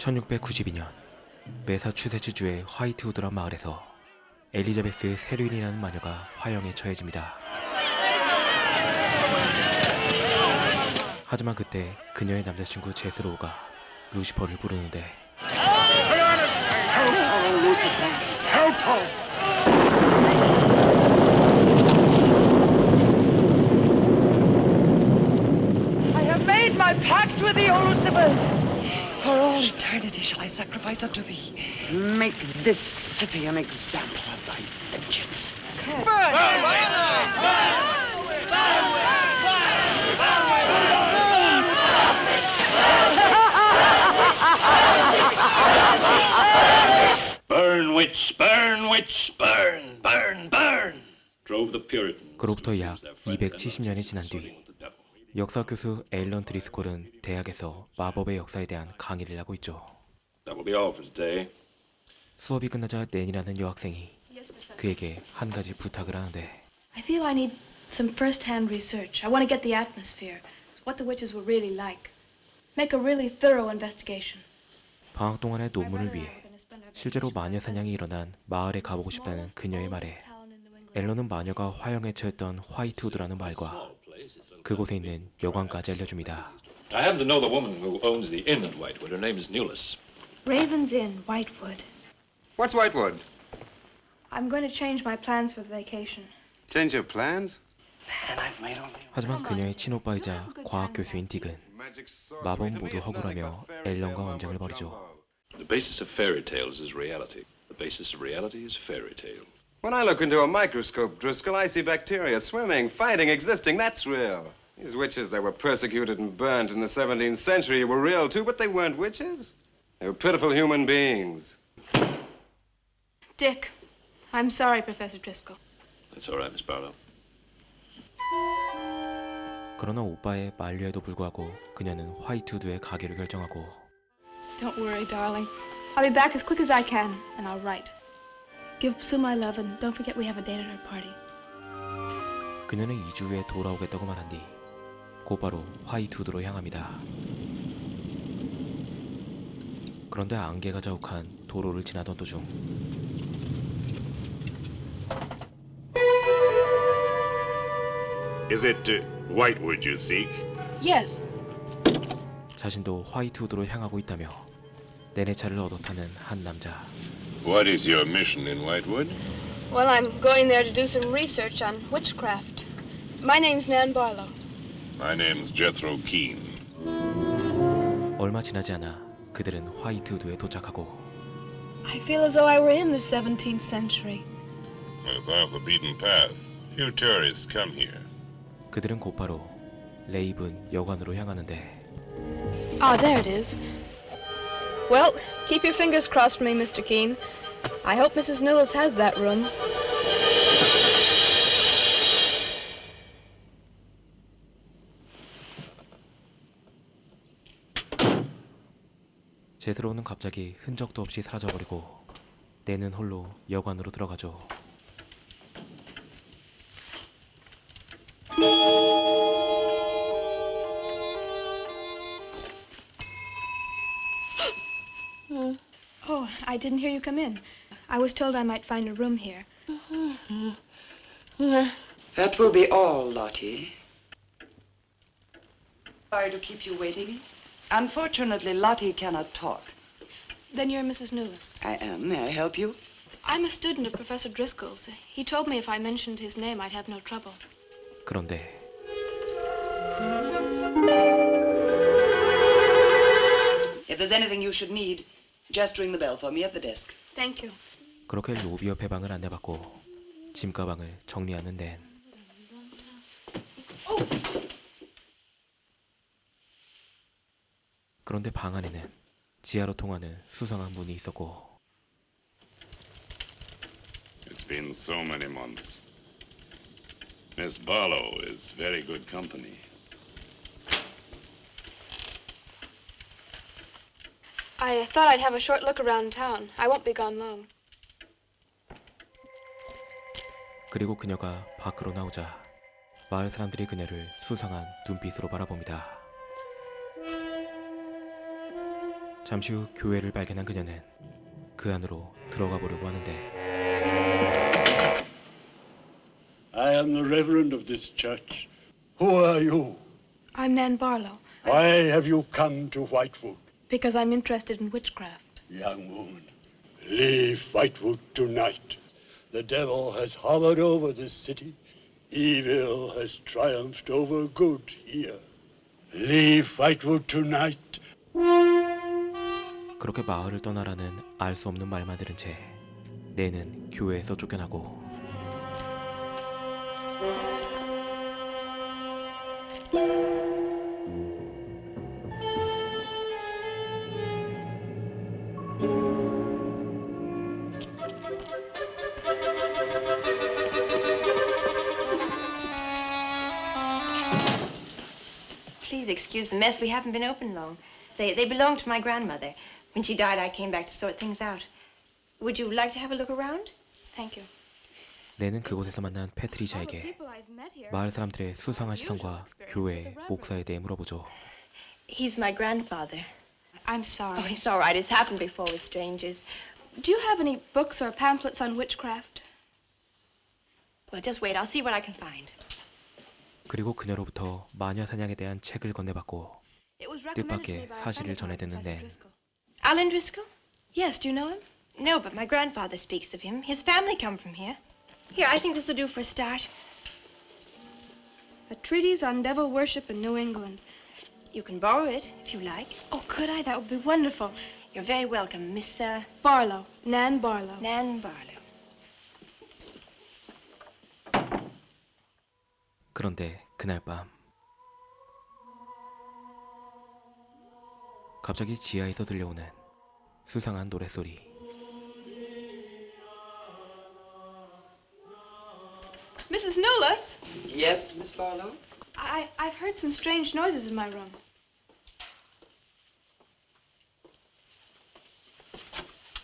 1692년 매사추세츠주의 화이트우드란 마을에서 엘리자베스의 세륜이라는 마녀가 화형에 처해집니다. 하지만 그때 그녀의 남자친구 제스로우가 루시퍼를 부르는데 I have made my pact with thee, O Lucifer. For all eternity shall I sacrifice unto thee. Make this city an example of thy vengeance. Burn, witch, burn, witch, burn, burn, burn. Drove the Puritans. 그로부터 약 270년이 지난 뒤 역사 교수 앨런 드리스콜은 대학에서 마법의 역사에 대한 강의를 하고 있죠. That will be all for today. 수업이 끝나자 낸이라는 여학생이 그에게 한 가지 부탁을 하는데 I feel I need some first-hand research. I want to get the atmosphere, what the witches were really like. Make a really thorough investigation. 방학 동안의 논문을 위해 실제로 마녀 사냥이 일어난 마을에 가보고 싶다는 그녀의 말에 앨런은 마녀가 화형에 처했던 화이트우드라는 마을과 그곳에 있는 여관까지 알려줍니다. I happen to know the woman who owns the inn at Whitewood. Her name is Newless. Raven's Inn, Whitewood. What's Whitewood? I'm going to change my plans for the vacation. Change your plans? 하지만 그녀의 친오빠이자 과학 교수인 딕은 마법 모두 허구라며 앨런과 언쟁을 벌이죠. The basis of fairy tales is reality. The basis of reality is fairy tale. When I look into a microscope, Driscoll, I see bacteria swimming, fighting, existing. That's real. These witches that were persecuted and burnt in the 17th century were real too, but they weren't witches. They were pitiful human beings. Dick, I'm sorry, Professor Driscoll. That's all right, Miss Barlow. 그러나 오빠의 만류에도 불구하고 그녀는 화이트우드에 가기로 결정하고 Don't worry, darling. I'll be back as quick as I can, and I'll write. Give Sue my love, and don't forget we have a date at her party. 그녀는 2주 후에 돌아오겠다고 말한 뒤 곧바로 화이트우드로 향합니다. 그런데 안개가 자욱한 도로를 지나던 도중 Is it Whitewood you seek? Yes. 자신도 화이트우드로 향하고 있다며 내내 차를 얻어 타는 한 남자. What is your mission in Whitewood? Well, I'm going there to do some research on witchcraft. My name's Nan Barlow. My name's Jethro Keane. 얼마 지나지 않아 그들은 화이트우드에 도착하고 I feel as though I were in the 17th century. It's off the beaten path. Few tourists come here. 그들은 곧바로 레이븐 여관으로 향하는데 Ah, there it is. Well, keep your fingers crossed for me, Mr. Keene. I hope Mrs. Newless has that room. 제스로우는 갑자기 흔적도 없이 사라져버리고 내는 홀로 여관으로 들어가죠. Oh, I didn't hear you come in. I was told I might find a room here. That will be all, Lottie. Sorry to keep you waiting. Unfortunately, Lottie cannot talk. Then you're Mrs. Newless. I am. May I help you? I'm a student of Professor Driscoll's. He told me if I mentioned his name, I'd have no trouble. 그런데 If there's anything you should need, just ring the bell for me at the desk. Thank you. 그렇게 로비 옆에 방을 안내받고 짐가방을 정리하는 낸. 그런데 방 안에는 지하로 통하는 수상한 문이 있었고 It's been so many months. Miss Barlow is very good company. I thought I'd have a short look around town. I won't be gone long. 그리고 그녀가 밖으로 나오자 마을 사람들이 그녀를 수상한 눈빛으로 바라봅니다. 잠시 후 교회를 발견한 그녀는 그 안으로 들어가 보려고 하는데 I am the reverend of this church. Who are you? I'm Nan Barlow. Why have you come to Whitewood? Because I'm interested in witchcraft. Young woman, leave Whitewood tonight. The devil has hovered over this city. Evil has triumphed over good here. Leave Whitewood tonight. 그렇게 마을을 떠나라는 알 수 없는 말만 들은 채 내는 교회에서 쫓겨나고 Please excuse the mess. We haven't been open long. They belonged to my grandmother. When she died, I came back to sort things out. Would you like to have a look around? Thank you. 내는 그곳에서 만난 패트리샤에게 마을 사람들의 수상한 시선과 교회 목사에 대해 물어보죠. He's my grandfather. I'm Oh, sorry. it's all right. It's happened before with strangers. Do you have any books or pamphlets on witchcraft? Well, just wait. I'll see what I can find. 그리고 그녀로부터 마녀 사냥에 대한 책을 건네받고 It was recommended to me 뜻밖의 by a 사실을 friend of mine, 전해 듣는 Professor 낸 Driscoll. Alan Driscoll? Yes, do you know him? No, but my grandfather speaks of him. His family come from here. Here, I think this will do for a start. A treatise on devil worship in New England. You can borrow it if you like. Oh, could I? That would be wonderful. You're very welcome, Miss Barlow. Nan Barlow. Nan Barlow. 그런데 그날 밤 갑자기 지하에서 들려오는 수상한 노랫소리. Mrs. Newless? Yes, Miss Barlow? I've heard some strange noises in my room.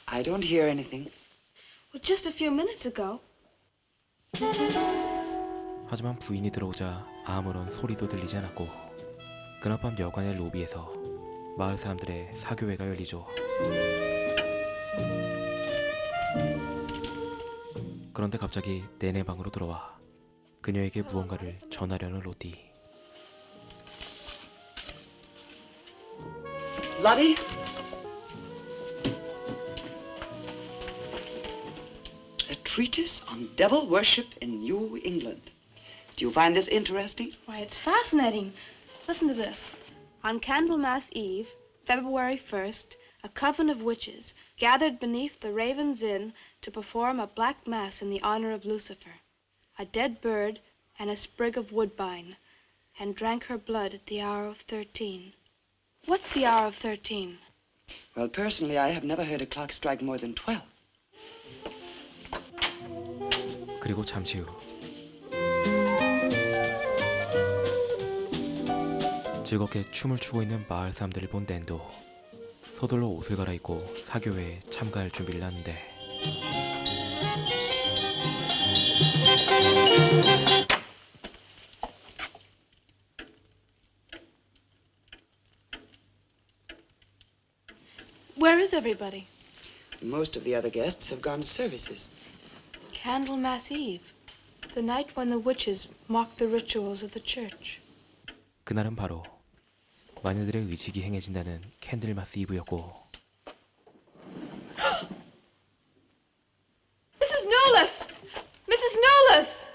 I don't hear anything. Well, just a few minutes ago. 하지만 부인이 들어오자 아무런 소리도 들리지 않았고 그날 밤 여관의 로비에서 마을 사람들의 사교회가 열리죠. 그런데 갑자기 내내 방으로 들어와 그녀에게 무언가를 전하려는 로티. Lottie? A treatise on devil worship in New England. Do you find this interesting? Why, it's fascinating. Listen to this. On Candlemas Eve, February 1st, a coven of witches gathered beneath the Raven's Inn to perform a black mass in the honor of Lucifer, a dead bird and a sprig of woodbine, and drank her blood at the hour of 13. What's the hour of 13? Well, personally, I have never heard a clock strike more than 12. 그리고 잠시 후 즐겁게 춤을 추고 있는 마을 사람들을 본 댄도 서둘러 옷을 갈아입고 사교회에 참가할 준비를 하는데 Where is everybody? Most of the other guests have gone to services. Candlemas Eve, the night when the witches mocked the rituals of the church. 그날은 바로 마녀들의 의식이 행해진다는 캔들마스 이브였고 Mrs. Newless! Mrs. Newless!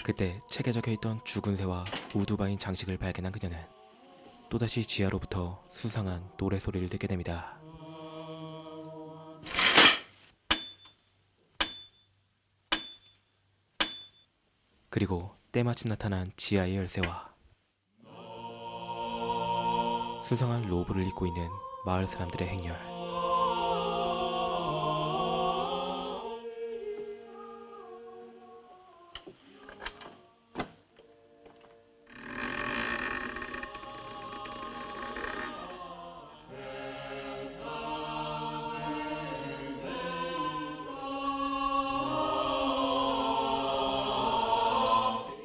그때 책에 적혀있던 죽은 새와 우두바인 장식을 발견한 그녀는 또다시 지하로부터 수상한 노래소리를 듣게 됩니다. 그리고 때마침 나타난 지하의 열쇠와 수상한 로브를 입고 있는 마을 사람들의 행렬.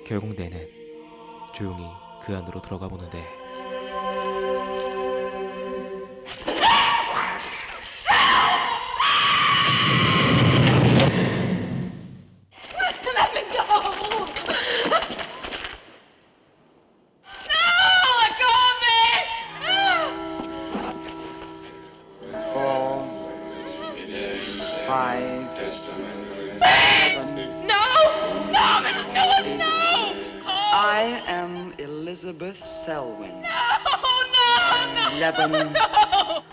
결국 내는 조용히 그 안으로 들어가 보는데 Let me go! No! Let go of me! 4, 5, No! No, Mrs. Phillips, no! Oh, I am Elizabeth Selwyn. no, no! 11. No!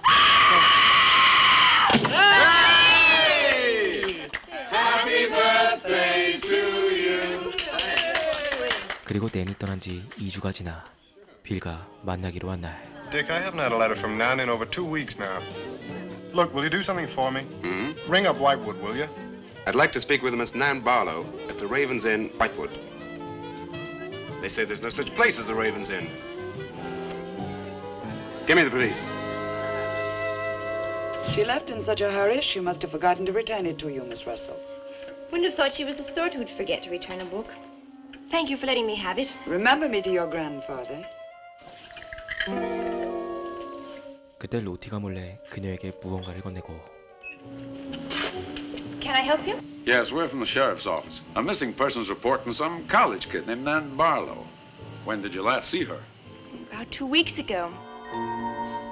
Happy birthday to you. 그리고 낸이 떠난 지 2주가 지나 빌과 만나기로 한 날 Dick, I haven't had a letter from Nan in over 2 weeks now. Look, will you do something for me? Hmm? Ring up Whitewood, will you? I'd like to speak with Miss Nan Barlow at the Raven's Inn, Whitewood. They say there's no such place as the Raven's Inn. Give me the police. She left in such a hurry, she must have forgotten to return it to you, Miss Russell. Wouldn't have thought she was the sort who'd forget to return a book. Thank you for letting me have it. Remember me to your grandfather. 그때 로티가 몰래 그녀에게 무언가를 건네고 Can I help you? Yes, we're from the sheriff's office. A missing persons report from some college kid named Nan Barlow. When did you last see her? About 2 weeks ago.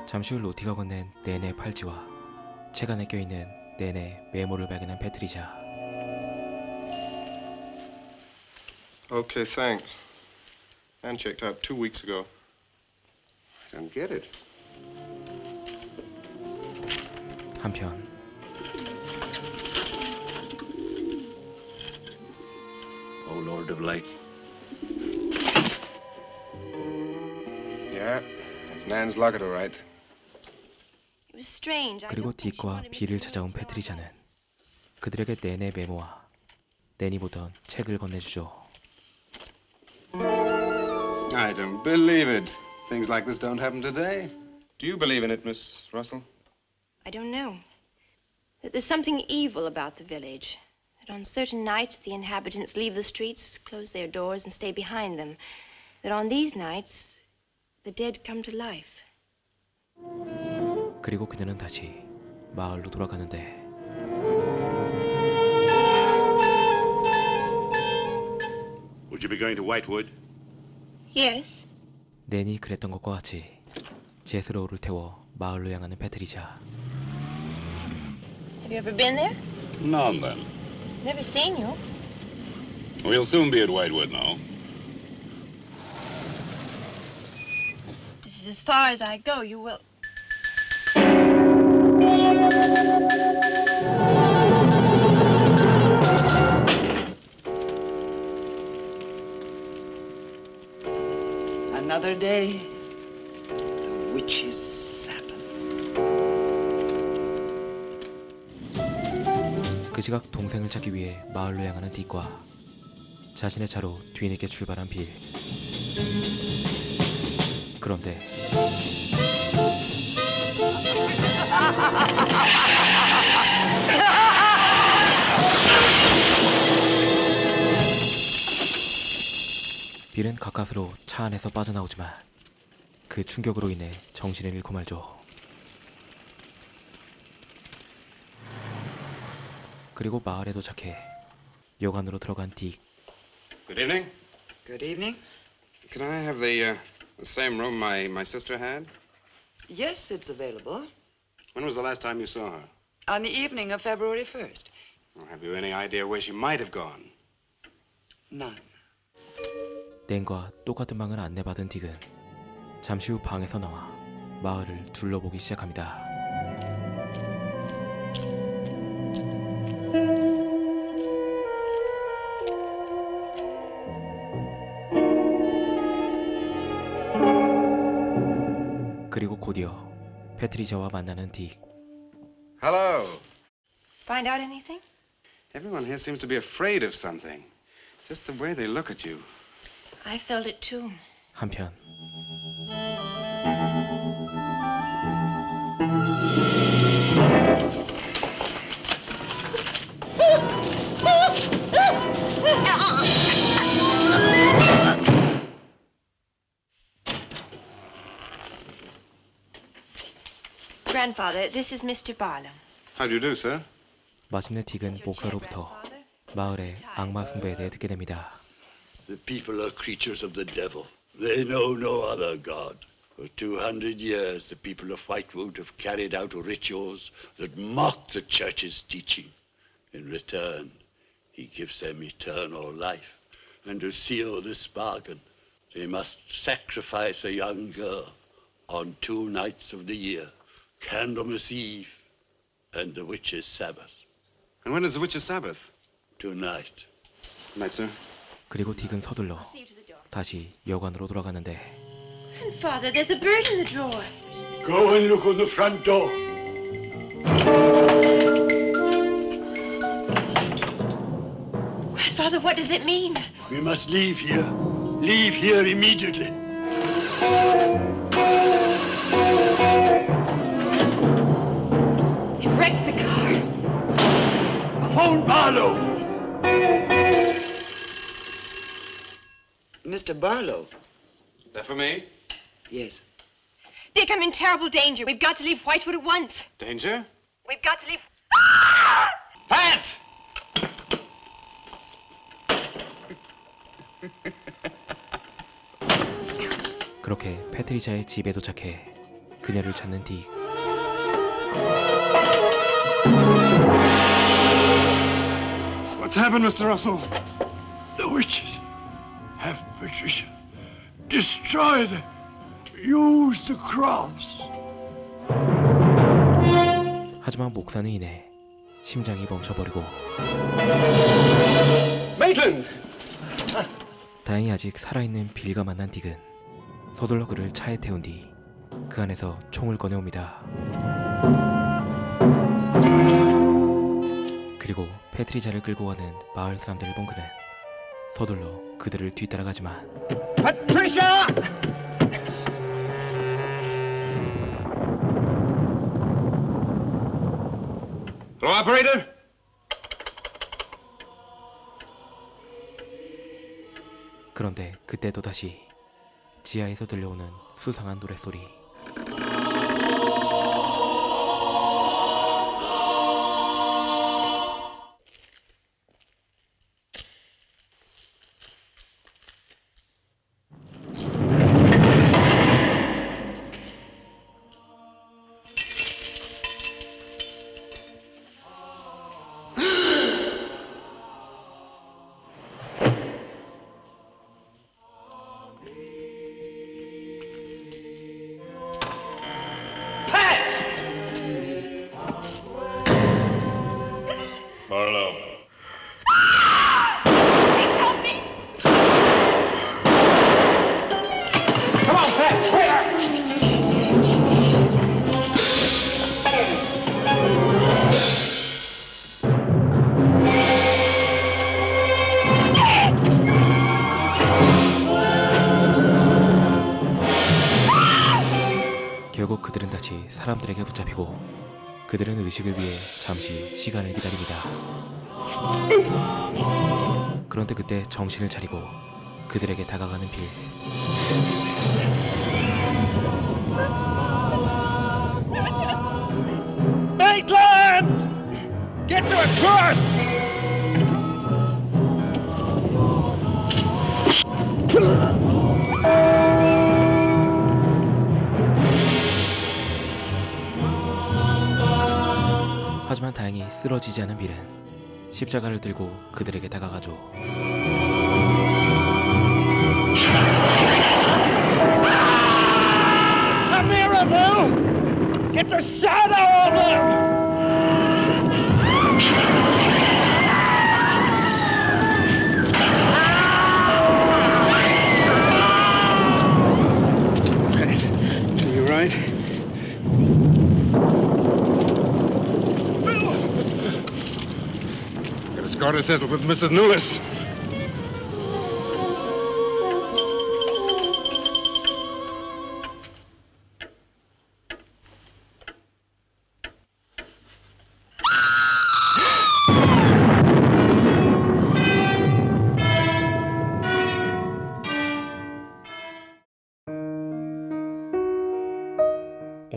잠시 후 로티가 건넨 낸의 팔찌와 책 안에 껴있는 낸의 메모를 발견한 패트리샤. Okay, thanks. Nan checked out 2 weeks ago. I don't get it. 한편 Oh, Lord of Light. Yeah, that's Nan's locket, all right. It was strange. I 그리고 don't think she 딕과 wanted me 비를 to 찾아온 know. 패트리샤는 그들에게 낸의 메모와 낸이 보던 책을 건네주죠. I don't believe it. Things like this don't happen today. Do you believe in it, Miss Russell? I don't know. That there's something evil about the village. That on certain nights the inhabitants leave the streets, close their doors, and stay behind them. That on these nights the dead come to life. 그리고 그녀는 다시 마을로 돌아가는데 Would you be going to Whitewood? Yes. 낸이 그랬던 것과 같이 제스로우를 태워 마을로 향하는 패트리샤. Have you ever been there? None, then. Never seen you. We'll soon be at Whitewood now. This is as far as I go. You will. Another day, the witch's Sabbath. 그 시각 동생을 찾기 위해 마을로 향하는 딕과 자신의 차로 뒤늦게 출발한 빌. 그런데 빌은 가까스로 차 안에서 빠져나오지만 그 충격으로 인해 정신을 잃고 말죠. 그리고 마을에 도착해 여관으로 들어간 딕. Good evening. Good evening. Can I have the same room my sister had? Yes, it's available. When was the last time you saw her? On the evening of February 1st. Well, have you any idea where she might have gone? None. 낸과 똑같은 방을 안내받은 딕은 잠시 후 방에서 나와 마을을 둘러보기 시작합니다. 그리고 곧이어 패트리샤와 만나는 딕. Hello. Find out anything? Everyone here seems to be afraid of something. Just the way they look at you. I felt it too. 한편 Grandfather, this is Mr. Barlow. How do you do, sir? 마침내 딕은 목사로부터 마을의 악마 숭배에 대해 듣게 됩니다. The people are creatures of the devil. They know no other god. For 200 years, the people of Whitewood have carried out rituals that mock the church's teaching. In return, he gives them eternal life. And to seal this bargain, they must sacrifice a young girl on 2 nights of the year, Candlemas Eve and the Witch's Sabbath. And when is the witch's Sabbath? Tonight. Night, sir. 그리고 딕은 서둘러 다시 여관으로 돌아가는데 Grandfather, there's a bird in the drawer. Go and look on the front door. Grandfather, what does it mean? We must leave here. Leave here immediately. They've wrecked the car. Phone Barlow. Mr. Barlow. That for me? Yes. Dick, I'm in terrible danger. We've got to leave Whitewood at once. Danger? We've got to leave... Pat! 그렇게 패트리샤의 집에 도착해 그녀를 찾는 딕. What's happened, Mr. Russell? The witches have Patricia. Destroy them. Use the cross. 하지만 목사는 이내 심장이 멈춰버리고 Maitland! 다행히 아직 살아있는 빌과 만난 딕은 서둘러 그를 차에 태운 뒤 그 안에서 총을 꺼내옵니다. 그리고 패트리샤를 끌고 가는 마을 사람들을 본 그는 서둘러 그들을 뒤따라가지만 Patricia! Hello, operator? 그런데 그때 또다시 지하에서 들려오는 수상한 노랫소리. Barlow. Help me! Come on, Pat! Where? 결국 그들은 다시 사람들에게 붙잡히고 그들은 의식을 위해 잠시 시간을 기다립니다. 그런데 그때 정신을 차리고 그들에게 다가가는 빌. Maitland! Get to a course! 하지만 다행히 쓰러지지 않은 빌은 십자가를 들고 그들에게 다가가죠. Come here, Abu! Get the shadow of him! Are you right? Got a score to settle with Mrs. Lewis.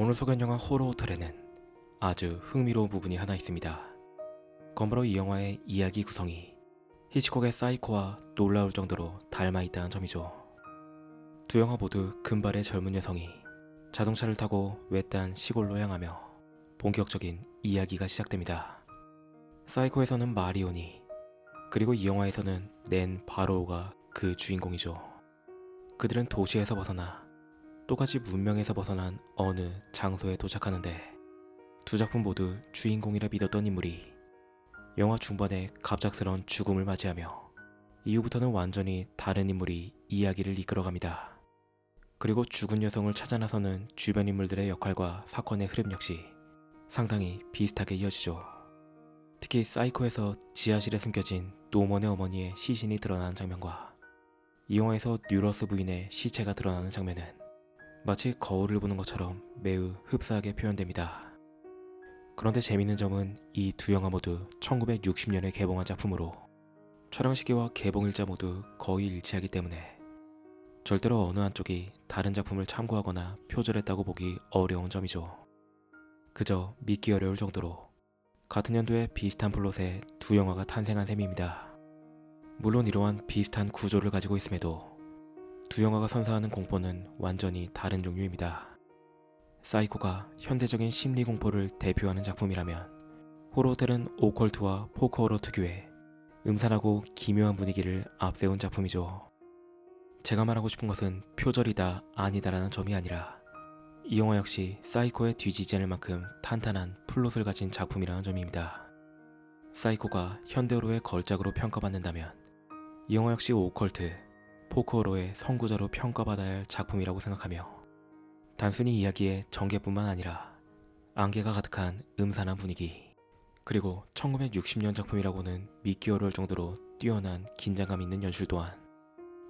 오늘 소개한 영화 호러호텔에는 아주 흥미로운 부분이 하나 있습니다. 건바로 이 영화의 이야기 구성이 히치콕의 사이코와 놀라울 정도로 닮아있다는 점이죠. 두 영화 모두 금발의 젊은 여성이 자동차를 타고 외딴 시골로 향하며 본격적인 이야기가 시작됩니다. 사이코에서는 마리오니, 그리고 이 영화에서는 낸 바로우가 그 주인공이죠. 그들은 도시에서 벗어나 또다시 문명에서 벗어난 어느 장소에 도착하는데, 두 작품 모두 주인공이라 믿었던 인물이 영화 중반에 갑작스러운 죽음을 맞이하며 이후부터는 완전히 다른 인물이 이야기를 이끌어갑니다. 그리고 죽은 여성을 찾아 나서는 주변 인물들의 역할과 사건의 흐름 역시 상당히 비슷하게 이어지죠. 특히 사이코에서 지하실에 숨겨진 노먼의 어머니의 시신이 드러나는 장면과 이 영화에서 뉴러스 부인의 시체가 드러나는 장면은 마치 거울을 보는 것처럼 매우 흡사하게 표현됩니다. 그런데 재미있는 점은 이 두 영화 모두 1960년에 개봉한 작품으로 촬영 시기와 개봉일자 모두 거의 일치하기 때문에 절대로 어느 한쪽이 다른 작품을 참고하거나 표절했다고 보기 어려운 점이죠. 그저 믿기 어려울 정도로 같은 연도에 비슷한 플롯의 두 영화가 탄생한 셈입니다. 물론 이러한 비슷한 구조를 가지고 있음에도 두 영화가 선사하는 공포는 완전히 다른 종류입니다. 사이코가 현대적인 심리 공포를 대표하는 작품이라면 호러호텔은 오컬트와 포크호러 특유의 음산하고 기묘한 분위기를 앞세운 작품이죠. 제가 말하고 싶은 것은 표절이다 아니다라는 점이 아니라 이 영화 역시 사이코에 뒤지지 않을 만큼 탄탄한 플롯을 가진 작품이라는 점입니다. 사이코가 현대호러의 걸작으로 평가받는다면 이 영화 역시 오컬트, 포크호러의 선구자로 평가받아야 할 작품이라고 생각하며 단순히 이야기의 전개뿐만 아니라 안개가 가득한 음산한 분위기, 그리고 1960년 작품이라고는 믿기 어려울 정도로 뛰어난 긴장감 있는 연출 또한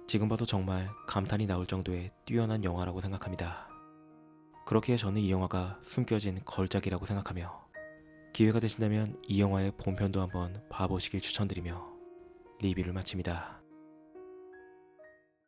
지금 봐도 정말 감탄이 나올 정도의 뛰어난 영화라고 생각합니다. 그렇기에 저는 이 영화가 숨겨진 걸작이라고 생각하며 기회가 되신다면 이 영화의 본편도 한번 봐보시길 추천드리며 리뷰를 마칩니다.